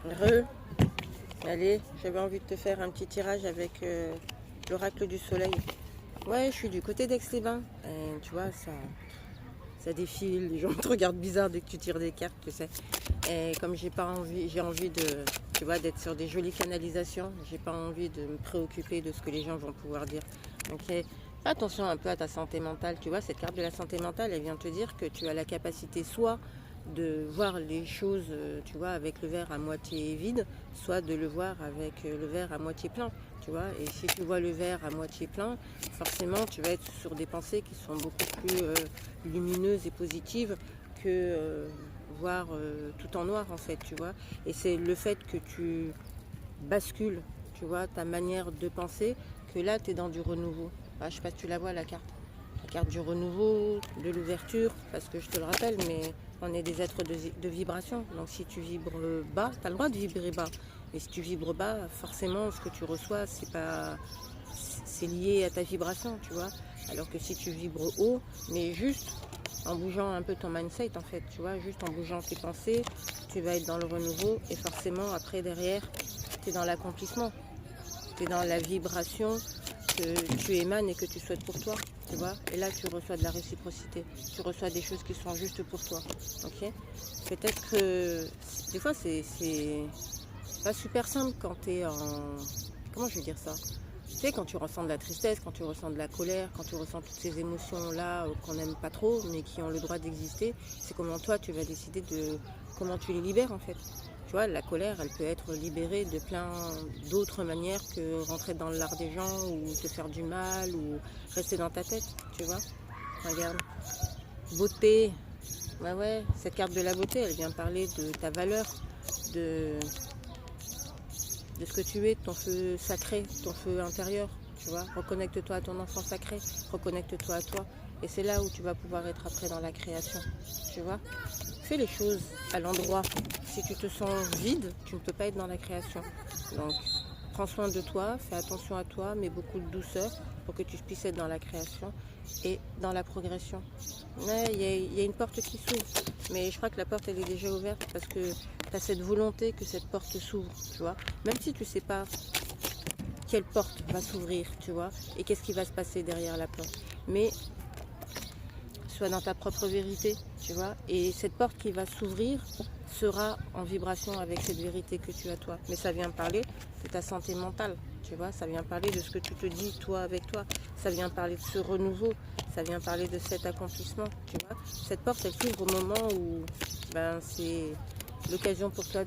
Re, allez, j'avais envie de te faire un petit tirage avec l'oracle du soleil. Ouais, je suis du côté d'Aix-les-Bains. Tu vois, ça défile, les gens te regardent bizarre dès que tu tires des cartes, tu sais. Et comme j'ai envie de, tu vois, d'être sur des jolies canalisations, j'ai pas envie de me préoccuper de ce que les gens vont pouvoir dire. Donc fais attention un peu à ta santé mentale, tu vois, cette carte de la santé mentale, elle vient te dire que tu as la capacité soit de voir les choses, tu vois, avec le verre à moitié vide, soit de le voir avec le verre à moitié plein, tu vois. Et si tu vois le verre à moitié plein, forcément, tu vas être sur des pensées qui sont beaucoup plus lumineuses et positives que voir tout en noir, en fait, tu vois. Et c'est le fait que tu bascules, tu vois, ta manière de penser, que là, tu es dans du renouveau. Ah, je sais pas si tu la vois, la carte. La carte du renouveau, de l'ouverture, parce que je te le rappelle, mais on est des êtres de vibration. Donc si tu vibres bas, tu as le droit de vibrer bas. Mais si tu vibres bas, forcément, ce que tu reçois, c'est lié à ta vibration, tu vois. Alors que si tu vibres haut, mais juste en bougeant un peu ton mindset, en fait, tu vois, juste en bougeant tes pensées, tu vas être dans le renouveau et forcément, après, derrière, tu es dans l'accomplissement. Tu es dans la vibration que tu émanes et que tu souhaites pour toi, tu vois. Et là, tu reçois de la réciprocité. Tu reçois des choses qui sont justes pour toi, ok. Peut-être que des fois, c'est pas super simple quand tu es en... Comment je vais dire ça? Tu sais, quand tu ressens de la tristesse, quand tu ressens de la colère, quand tu ressens toutes ces émotions-là qu'on n'aime pas trop, mais qui ont le droit d'exister, c'est comment toi, tu vas décider de comment tu les libères, en fait. Tu vois, la colère, elle peut être libérée de plein d'autres manières que rentrer dans l'art des gens ou te faire du mal ou rester dans ta tête, tu vois. Regarde. Beauté. Ouais, ouais, cette carte de la beauté, elle vient parler de ta valeur, de, de ce que tu es, de ton feu sacré, ton feu intérieur, tu vois. Reconnecte-toi à ton enfant sacré, reconnecte-toi à toi. Et c'est là où tu vas pouvoir être après dans la création, tu vois. Fais les choses à l'endroit. Si tu te sens vide, tu ne peux pas être dans la création. Donc, prends soin de toi, fais attention à toi, mets beaucoup de douceur pour que tu puisses être dans la création et dans la progression. Ouais, il y a une porte qui s'ouvre, mais je crois que la porte, elle est déjà ouverte parce que tu as cette volonté que cette porte s'ouvre, tu vois. Même si tu ne sais pas quelle porte va s'ouvrir, tu vois, et qu'est-ce qui va se passer derrière la porte. Mais sois dans ta propre vérité, tu vois. Et cette porte qui va s'ouvrir sera en vibration avec cette vérité que tu as toi. Mais ça vient parler de ta santé mentale, tu vois. Ça vient parler de ce que tu te dis toi avec toi. Ça vient parler de ce renouveau. Ça vient parler de cet accomplissement, tu vois. Cette porte, elle s'ouvre au moment où c'est l'occasion pour toi